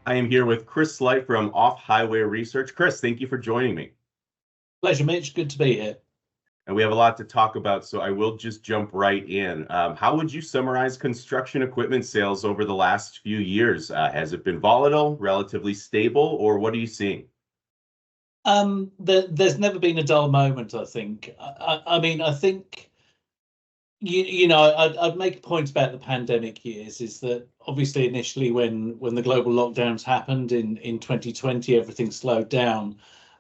I am here with Chris Sleight from Off-Highway Research. Chris, thank you for joining me. Pleasure, Mitch. Good to be here. And we have a lot to talk about, so I will just jump right in. How would you summarize construction equipment sales over the last few years? Has it been volatile, relatively stable, or what are you seeing? There's never been a dull moment, I think. I mean, I think I'd make a point about the pandemic years is that obviously initially when the global lockdowns happened in 2020, everything slowed down.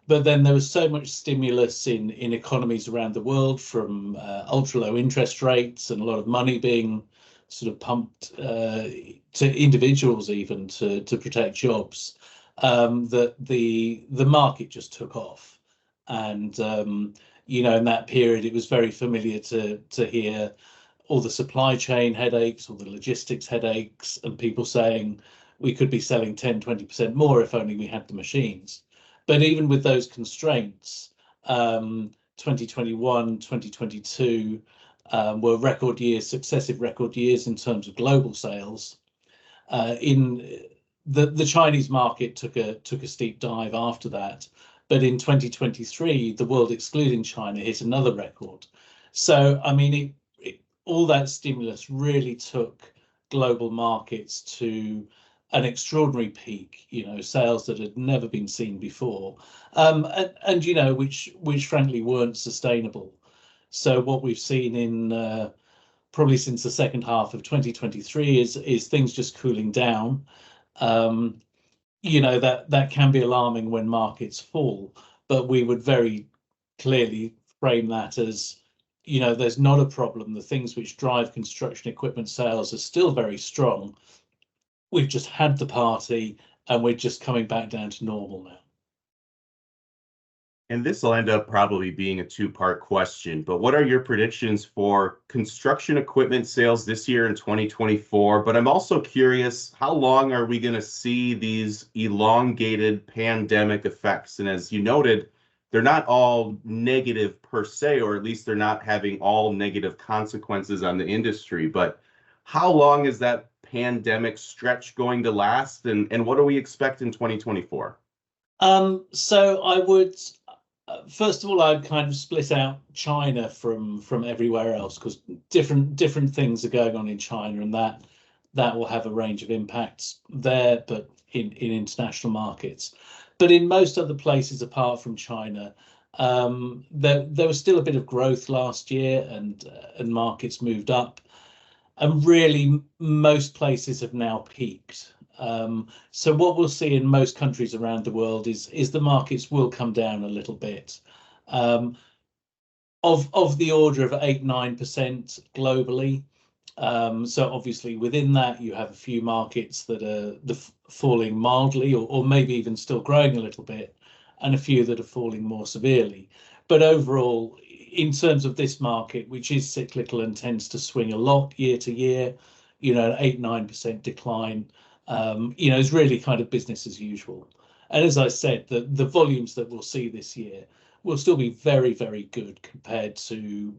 But then there was so much stimulus in economies around the world from ultra low interest rates and a lot of money being sort of pumped to individuals even to protect jobs, that the market just took off. And in that period, it was very familiar to hear all the supply chain headaches, all the logistics headaches, and people saying we could be selling 10-20% more if only we had the machines. But even with those constraints, 2021, 2022 were record years, successive record years in terms of global sales. In the Chinese market took a steep dive after that, but in 2023, the world excluding China hit another record. So I mean, all that stimulus really took global markets to an extraordinary peak, sales that had never been seen before, and which frankly weren't sustainable. So what we've seen in probably since the second half of 2023 is things just cooling down. That can be alarming when markets fall, but we would very clearly frame that as, there's not a problem. The things which drive construction equipment sales are still very strong. We've just had the party and we're just coming back down to normal now. And this will end up probably being a two-part question, but what are your predictions for construction equipment sales this year in 2024? But I'm also curious, how long are we going to see these elongated pandemic effects? And as you noted, they're not all negative per se, or at least they're not having all negative consequences on the industry. But how long is that pandemic stretch going to last, and what do we expect in 2024? So I would, first of all, I'd kind of split out China from everywhere else, because different things are going on in China, and that will have a range of impacts there, but in international markets. But in most other places apart from China, there was still a bit of growth last year, and markets moved up. And really, most places have now peaked. So what we'll see in most countries around the world is the markets will come down a little bit, of the order of 8-9% globally. So obviously within that you have a few markets that are falling mildly, or maybe even still growing a little bit, and a few that are falling more severely. But overall, in terms of this market, which is cyclical and tends to swing a lot year to year, an 8-9% decline, is really kind of business as usual. And as I said, the volumes that we'll see this year will still be very, very good compared to,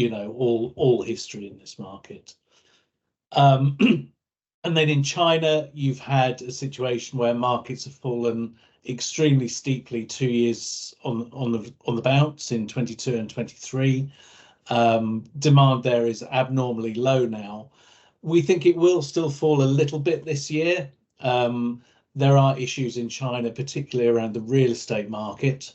all history in this market. And then in China, you've had a situation where markets have fallen extremely steeply 2 years on the bounce in 22 and 23. Demand there is abnormally low now. We think it will still fall a little bit this year. There are issues in China, particularly around the real estate market,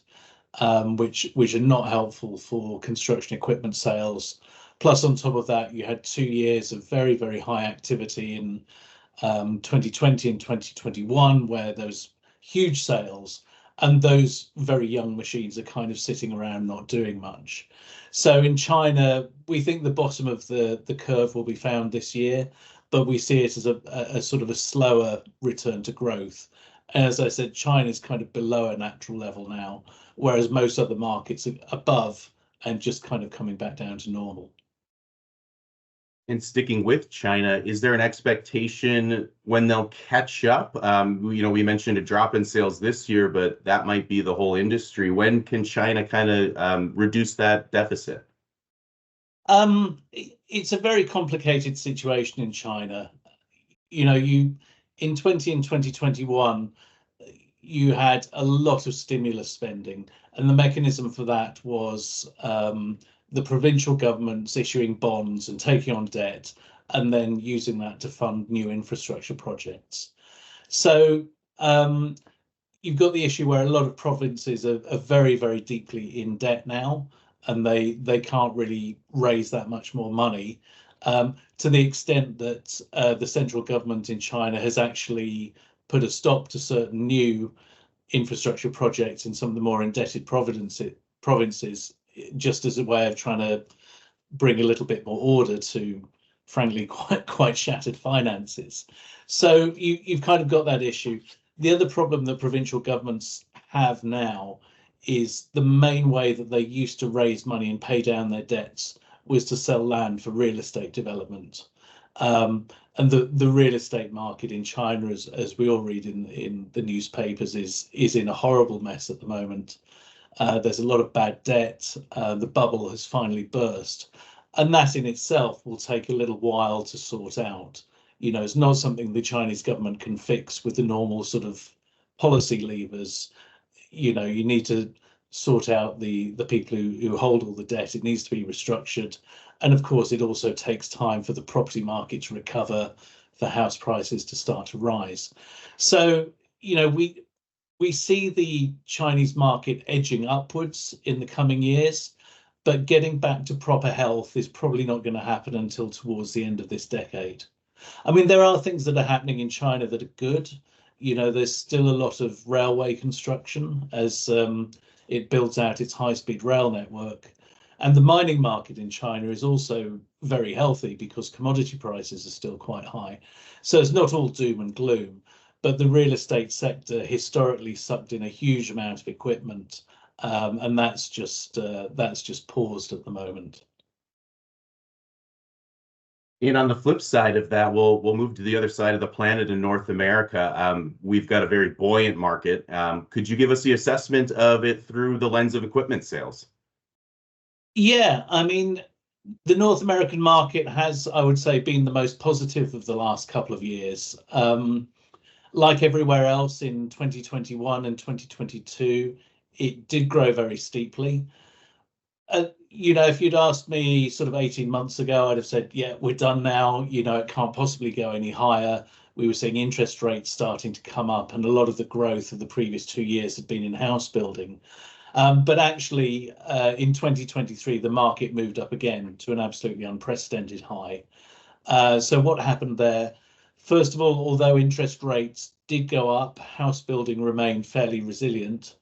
which are not helpful for construction equipment sales. Plus, on top of that, you had 2 years of very, very high activity in 2020 and 2021, where there was huge sales, and those very young machines are kind of sitting around not doing much. So in China, we think the bottom of the curve will be found this year, but we see it as a sort of a slower return to growth. And as I said, China's kind of below a natural level now, whereas most other markets are above and just kind of coming back down to normal. And sticking with China, is there an expectation when they'll catch up? We mentioned a drop in sales this year, but that might be the whole industry. When can China kind of reduce that deficit? It's a very complicated situation in China. You in 2021, you had a lot of stimulus spending, and the mechanism for that was the provincial governments issuing bonds and taking on debt, and then using that to fund new infrastructure projects. So you've got the issue where a lot of provinces are very, very deeply in debt now, and they can't really raise that much more money, to the extent that the central government in China has actually put a stop to certain new infrastructure projects in some of the more indebted provinces, just as a way of trying to bring a little bit more order to, frankly, quite shattered finances. So you've kind of got that issue. The other problem that provincial governments have now is the main way that they used to raise money and pay down their debts was to sell land for real estate development. And the real estate market in China, as we all read in the newspapers, is in a horrible mess at the moment. There's a lot of bad debt. The bubble has finally burst, and that in itself will take a little while to sort out. You know, it's not something the Chinese government can fix with the normal sort of policy levers. You know, you need to sort out the people who hold all the debt. It needs to be restructured. And of course, it also takes time for the property market to recover, for house prices to start to rise. So, you know, we see the Chinese market edging upwards in the coming years, but getting back to proper health is probably not going to happen until towards the end of this decade. I mean, there are things that are happening in China that are good. You know, there's still a lot of railway construction as it builds out its high-speed rail network. And the mining market in China is also very healthy because commodity prices are still quite high. So it's not all doom and gloom, but the real estate sector historically sucked in a huge amount of equipment, and that's just paused at the moment. And on the flip side of that, we'll move to the other side of the planet in North America. We've got a very buoyant market. Could you give us the assessment of it through the lens of equipment sales? Yeah, I mean, the North American market has, I would say, been the most positive of the last couple of years. Like everywhere else in 2021 and 2022, it did grow very steeply. You know, if you'd asked me sort of 18 months ago, I'd have said, yeah, we're done now. You know, it can't possibly go any higher. We were seeing interest rates starting to come up, and a lot of the growth of the previous 2 years had been in house building. But actually, in 2023, the market moved up again to an absolutely unprecedented high. So what happened there? First of all, although interest rates did go up, house building remained fairly resilient.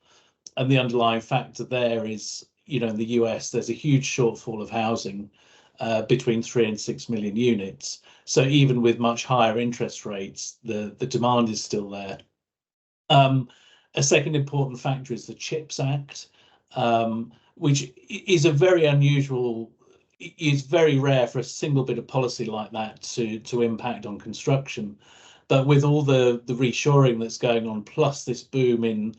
And the underlying factor there is, you know, in the US, there's a huge shortfall of housing, between 3 and 6 million units. So even with much higher interest rates, the demand is still there. A second important factor is the CHIPS Act, which is a very unusual, it's very rare for a single bit of policy like that to impact on construction. But with all the reshoring that's going on, plus this boom in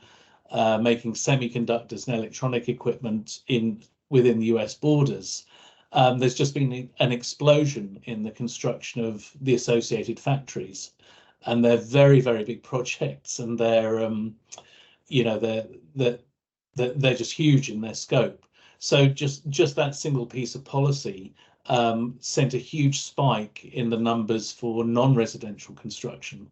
making semiconductors and electronic equipment within the US borders, there's just been an explosion in the construction of the associated factories. And they're very, very big projects, and they're, you know, they're just huge in their scope. So just that single piece of policy sent a huge spike in the numbers for non-residential construction.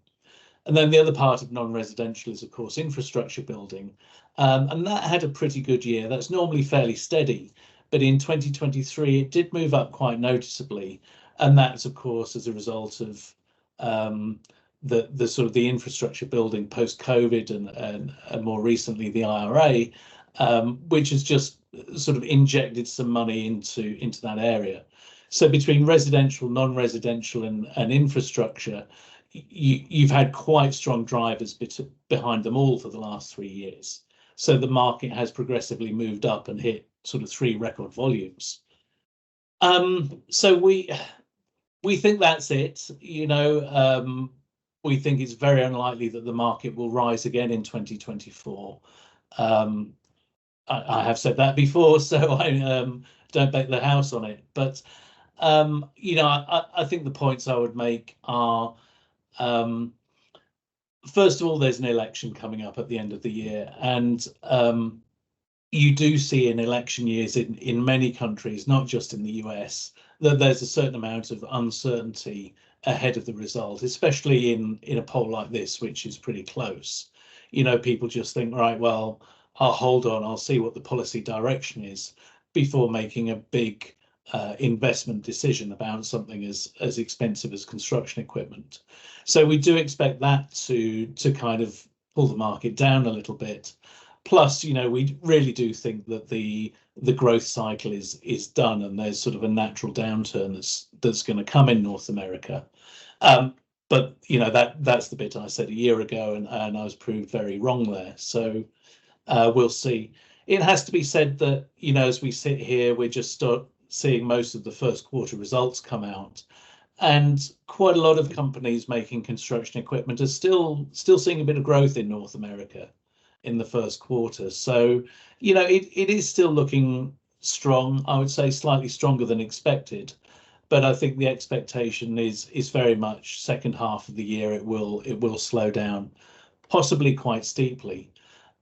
And then the other part of non-residential is, of course, infrastructure building. And that had a pretty good year. That's normally fairly steady. But in 2023, it did move up quite noticeably. And that's, of course, as a result of the sort of the infrastructure building post-COVID and more recently the IRA, which has just sort of injected some money into that area. So between residential, non-residential, and infrastructure, you've had quite strong drivers behind them all for the last 3 years. So the market has progressively moved up and hit sort of 3 record volumes. So we think that's it. You know, we think it's very unlikely that the market will rise again in 2024. I have said that before, so I don't bet the house on it. But you know, I think the points I would make are first of all, there's an election coming up at the end of the year, and you do see in election years in many countries, not just in the US, that there's a certain amount of uncertainty ahead of the result, especially in a poll like this, which is pretty close. You know, people just think, right, well, I'll hold on, I'll see what the policy direction is before making a big investment decision about something as expensive as construction equipment. So we do expect that to kind of pull the market down a little bit. Plus, you know, we really do think that the growth cycle is done, and there's sort of a natural downturn that's going to come in North America. But you know, that's the bit I said a year ago, and I was proved very wrong there. So we'll see. It has to be said that, you know, as we sit here, we're just seeing most of the first quarter results come out, and quite a lot of companies making construction equipment are still seeing a bit of growth in North America in the first quarter. So, you know, it is still looking strong. I would say slightly stronger than expected, but I think the expectation is very much second half of the year it will slow down, possibly quite steeply.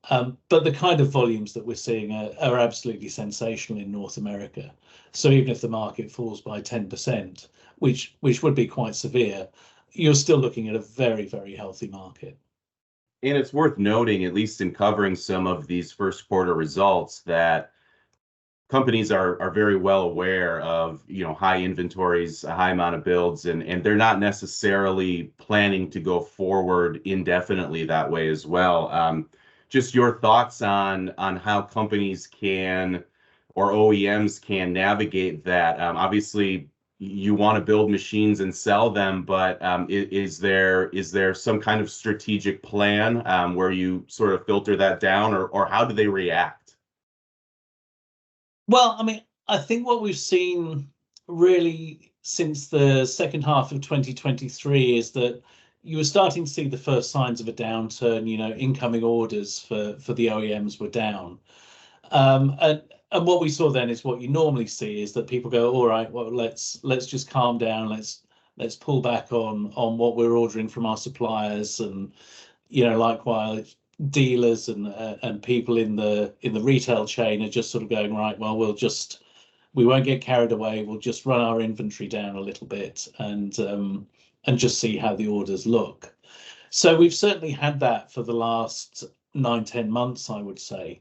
But the kind of volumes that we're seeing are absolutely sensational in North America. So even if the market falls by 10%, which would be quite severe, you're still looking at a very, very healthy market. And it's worth noting, at least in covering some of these first quarter results, that companies are very well aware of, you know, high inventories, a high amount of builds, and they're not necessarily planning to go forward indefinitely that way as well. Just your thoughts on how companies can, or OEMs can, navigate that. Obviously, you want to build machines and sell them, but is there some kind of strategic plan where you sort of filter that down, or how do they react? Well, I mean, I think what we've seen really since the second half of 2023 is that you were starting to see the first signs of a downturn. You know, incoming orders for the OEMs were down. And what we saw then is what you normally see is that people go, all right, well, let's just calm down. Let's pull back on what we're ordering from our suppliers, and you know, likewise dealers and people in the retail chain are just sort of going, right, well, we won't get carried away. We'll just run our inventory down a little bit and just see how the orders look. So we've certainly had that for the last 9-10 months, I would say.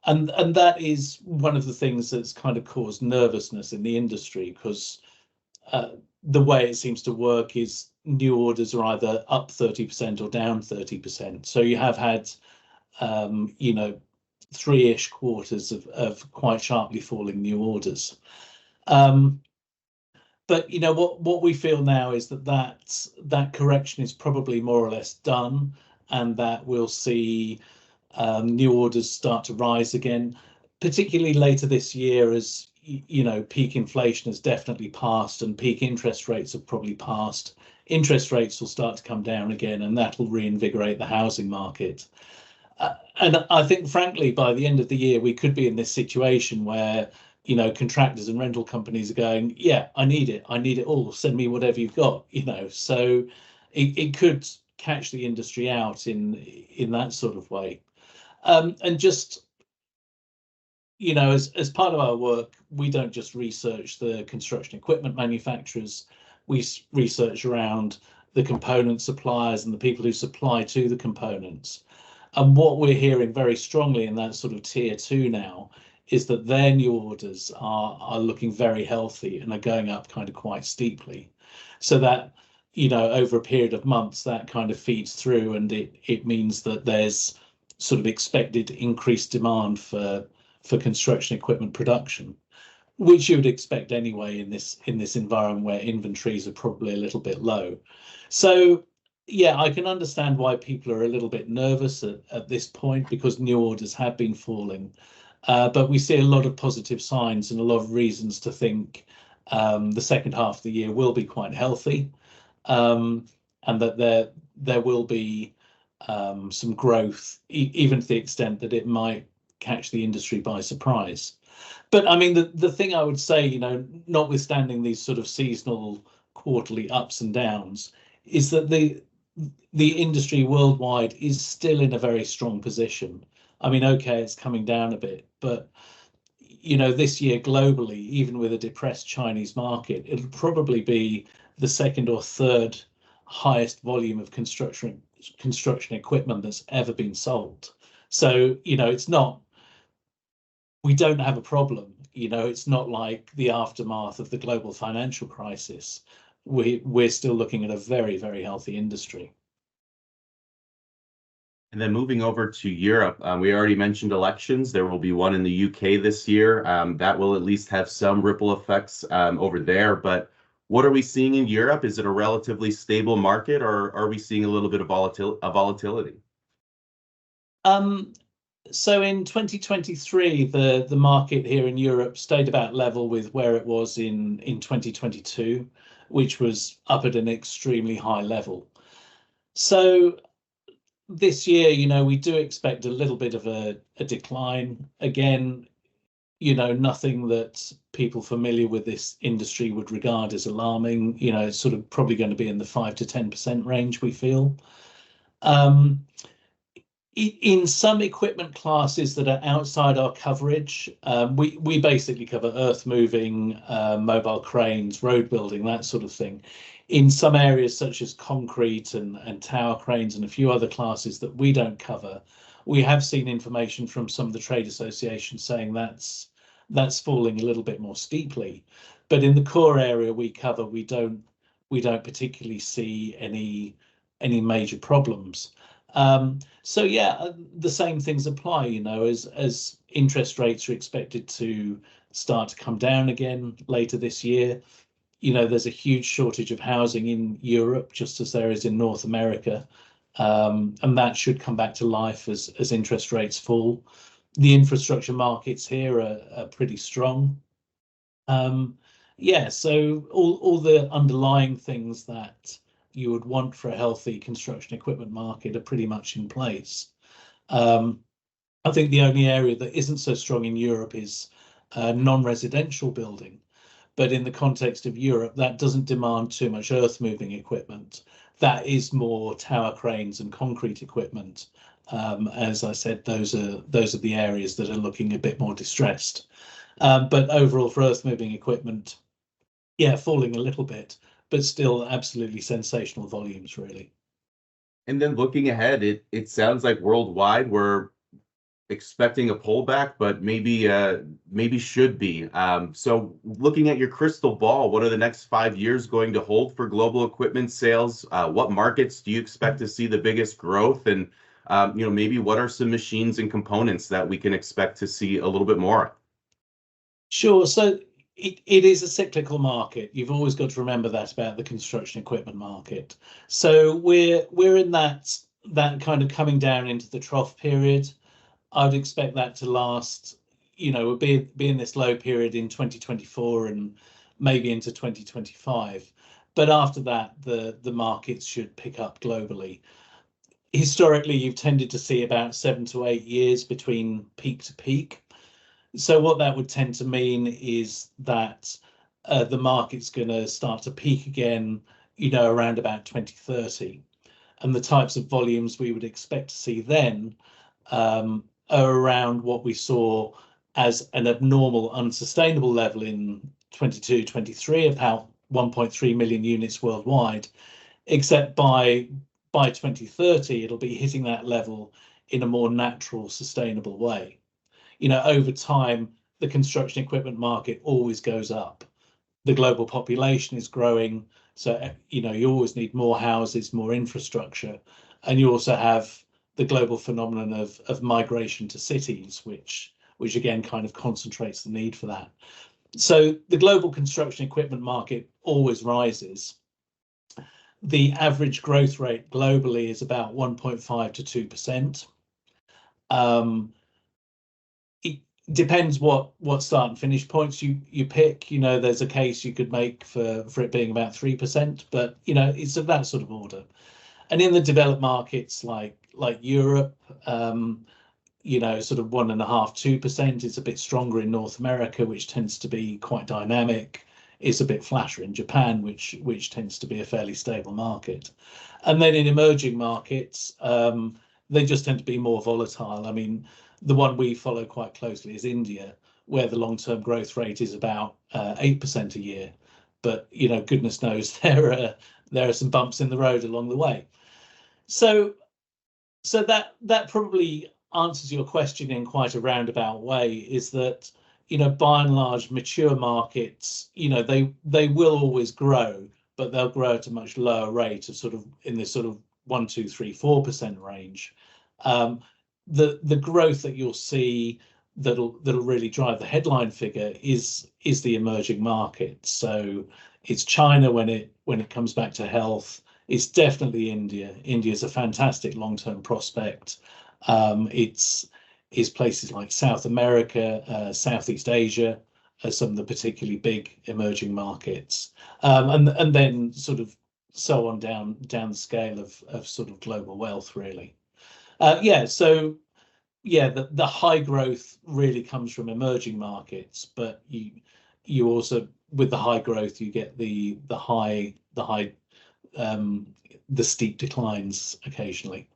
And that is one of the things that's kind of caused nervousness in the industry, because the way it seems to work is new orders are either up 30% or down 30%. So you have had, you know, 3-ish quarters of quite sharply falling new orders. But you know what we feel now is that correction is probably more or less done, and that we'll see new orders start to rise again, particularly later this year, as you know, peak inflation has definitely passed and peak interest rates have probably passed. Interest rates will start to come down again, and that will reinvigorate the housing market. And I think, frankly, by the end of the year, we could be in this situation where, you know, contractors and rental companies are going, yeah, I need it all, send me whatever you've got, you know. So it could catch the industry out in that sort of way. And just, you know, as part of our work, we don't just research the construction equipment manufacturers. We research around the component suppliers and the people who supply to the components. And what we're hearing very strongly in that sort of tier 2 now is that their new orders are looking very healthy and are going up kind of quite steeply. So that, you know, over a period of months, that kind of feeds through, and it means that there's sort of expected increased demand for construction equipment production, which you would expect anyway in this environment where inventories are probably a little bit low. So yeah, I can understand why people are a little bit nervous at this point, because new orders have been falling, but we see a lot of positive signs and a lot of reasons to think the second half of the year will be quite healthy, and that there will be some growth, even to the extent that it might catch the industry by surprise. But I mean, the thing I would say, you know, notwithstanding these sort of seasonal quarterly ups and downs, is that the industry worldwide is still in a very strong position. I mean, okay, it's coming down a bit, but this year globally, even with a depressed Chinese market, it'll probably be the second or third highest volume of construction equipment that's ever been sold. So, it's not, we don't have a problem. It's not like the aftermath of the global financial crisis. We're still looking at a very, very healthy industry. And then moving over to Europe, we already mentioned elections. There will be one in the UK this year. That will at least have some ripple effects over there. But what are we seeing in Europe? Is it a relatively stable market, or are we seeing a little bit of volatility? So in 2023, the market here in Europe stayed about level with where it was in 2022, which was up at an extremely high level. So this year, we do expect a little bit of a decline. Again, nothing that people familiar with this industry would regard as alarming. It's sort of probably going to be in the 5 to 10% range, we feel. In some equipment classes that are outside our coverage, we basically cover earth moving, mobile cranes, road building, that sort of thing. In some areas such as concrete and tower cranes and a few other classes that we don't cover, we have seen information from some of the trade associations saying that's falling a little bit more steeply. But in the core area we cover, we don't particularly see any major problems. So yeah, the same things apply, as interest rates are expected to start to come down again later this year. There's a huge shortage of housing in Europe, just as there is in North America. And that should come back to life as interest rates fall. The infrastructure markets here are pretty strong. Yeah, so all the underlying things that you would want for a healthy construction equipment market are pretty much in place. I think the only area that isn't so strong in Europe is non-residential building. But in the context of Europe, that doesn't demand too much earth moving equipment. That is more tower cranes and concrete equipment. As I said, those are the areas that are looking a bit more distressed. But overall, for earth moving equipment, yeah, falling a little bit, but still absolutely sensational volumes, really. And then looking ahead, it sounds like worldwide we're expecting a pullback, but maybe should be. So looking at your crystal ball, what are the next 5 years going to hold for global equipment sales? What markets do you expect to see the biggest growth? And maybe what are some machines and components that we can expect to see a little bit more? Sure. So it is a cyclical market. You've always got to remember that about the construction equipment market. So we're in that kind of coming down into the trough period. I would expect that to last, we'll be in this low period in 2024 and maybe into 2025. But after that, the markets should pick up globally. Historically, you've tended to see about 7 to 8 years between peak to peak. So what that would tend to mean is that the market's going to start to peak again, around about 2030. And the types of volumes we would expect to see then are around what we saw as an abnormal, unsustainable level in 22-23, about 1.3 million units worldwide, except by 2030, it'll be hitting that level in a more natural, sustainable way. Over time, the construction equipment market always goes up. The global population is growing, so you always need more houses, more infrastructure, and you also have the global phenomenon of migration to cities, which again kind of concentrates the need for that. So the global construction equipment market always rises. The average growth rate globally is about 1.5 to 2%. It depends what start and finish points you pick. There's a case you could make for it being about 3%, but it's of that sort of order. And in the developed markets like Europe, sort of 1.5, 2%. It's a bit stronger in North America, which tends to be quite dynamic. is a bit flatter in Japan, which tends to be a fairly stable market. And then in emerging markets, they just tend to be more volatile. I mean, the one we follow quite closely is India, where the long-term growth rate is about 8% a year. But goodness knows there are some bumps in the road along the way. So that probably answers your question in quite a roundabout way, is that by and large mature markets, they will always grow, but they'll grow at a much lower rate of sort of in this sort of 1, 2, 3, 4% range. The growth that you'll see that'll really drive the headline figure is the emerging markets. So it's China when it comes back to health. It's definitely India. India is a fantastic long-term prospect. It's places like South America, Southeast Asia are some of the particularly big emerging markets, and then sort of so on down the scale of sort of global wealth, really. So the high growth really comes from emerging markets, but you also, with the high growth, you get the steep declines occasionally.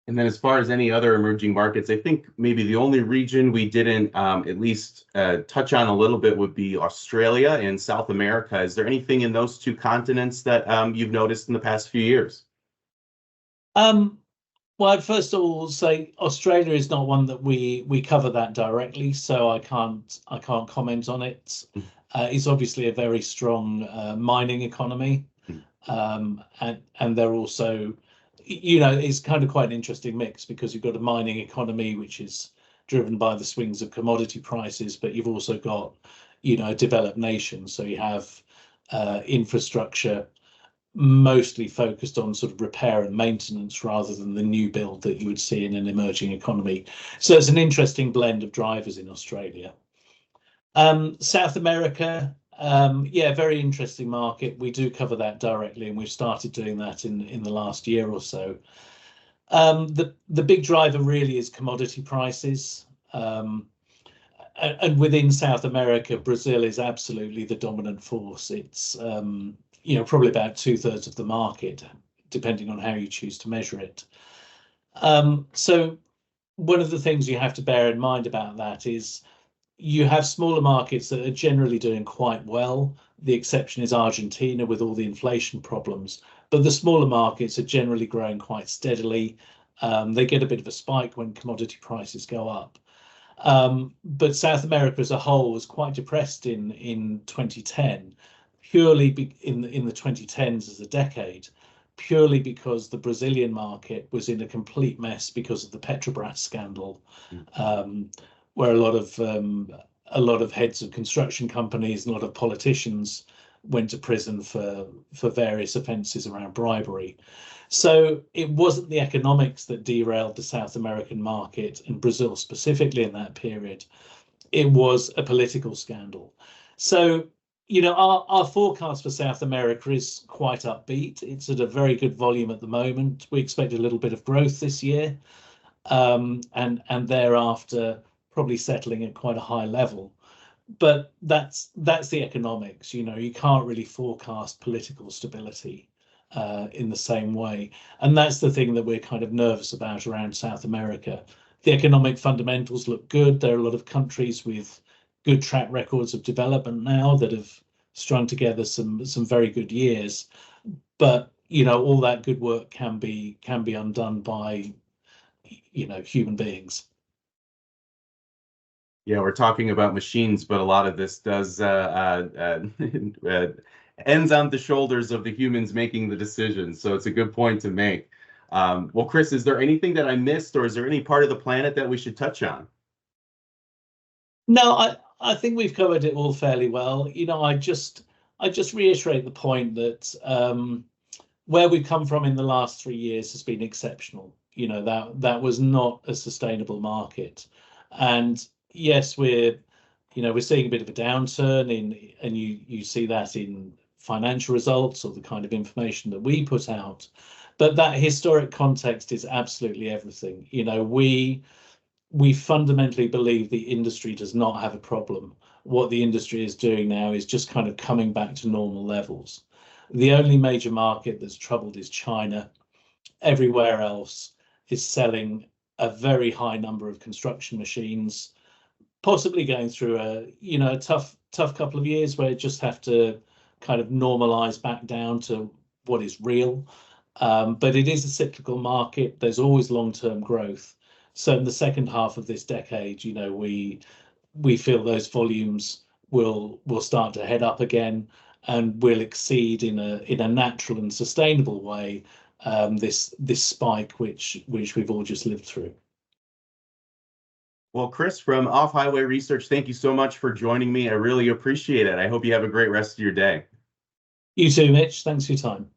And then as far as any other emerging markets, I think maybe the only region we didn't at least touch on a little bit would be Australia and South America. Is there anything in those two continents that you've noticed in the past few years? Well, I'd first of all say Australia is not one that we cover that directly, so I can't comment on it. It's obviously a very strong mining economy, and they're also, it's kind of quite an interesting mix, because you've got a mining economy which is driven by the swings of commodity prices, but you've also got a developed nation, so you have infrastructure mostly focused on sort of repair and maintenance rather than the new build that you would see in an emerging economy. So it's an interesting blend of drivers in Australia. South America, very interesting market. We do cover that directly, and we've started doing that in the last year or so. The big driver really is commodity prices. And within South America, Brazil is absolutely the dominant force. It's probably about 2/3 of the market, depending on how you choose to measure it. So one of the things you have to bear in mind about that is you have smaller markets that are generally doing quite well. The exception is Argentina with all the inflation problems, but the smaller markets are generally growing quite steadily. They get a bit of a spike when commodity prices go up. But South America as a whole was quite depressed in 2010, purely in the 2010s as a decade, purely because the Brazilian market was in a complete mess because of the Petrobras scandal, where a lot of heads of construction companies and a lot of politicians went to prison for various offences around bribery. So it wasn't the economics that derailed the South American market, and Brazil specifically in that period. It was a political scandal. So our forecast for South America is quite upbeat. It's at a very good volume at the moment. We expect a little bit of growth this year, and thereafter probably settling at quite a high level. But that's the economics. You can't really forecast political stability in the same way, and that's the thing that we're kind of nervous about around South America. The economic fundamentals look good. There are a lot of countries with good track records of development now that have strung together some very good years, but all that good work can be undone by human beings. Yeah, we're talking about machines, but a lot of this does ends on the shoulders of the humans making the decisions. So it's a good point to make. Well, Chris, is there anything that I missed, or is there any part of the planet that we should touch on? No, I think we've covered it all fairly well. I just reiterate the point that where we've come from in the last 3 years has been exceptional. That was not a sustainable market, and yes, we're seeing a bit of a downturn and you see that in financial results or the kind of information that we put out, but that historic context is absolutely everything. We fundamentally believe the industry does not have a problem. what the industry is doing now is just kind of coming back to normal levels. The only major market that's troubled is China. Everywhere else is selling a very high number of construction machines, possibly going through a tough couple of years where it just have to kind of normalize back down to what is real. But it is a cyclical market. There's always long-term growth. So in the second half of this decade, we feel those volumes will start to head up again and will exceed in a natural and sustainable way this spike which we've all just lived through. Well, Chris from Off Highway Research, thank you so much for joining me. I really appreciate it. I hope you have a great rest of your day. You too, Mitch. Thanks for your time.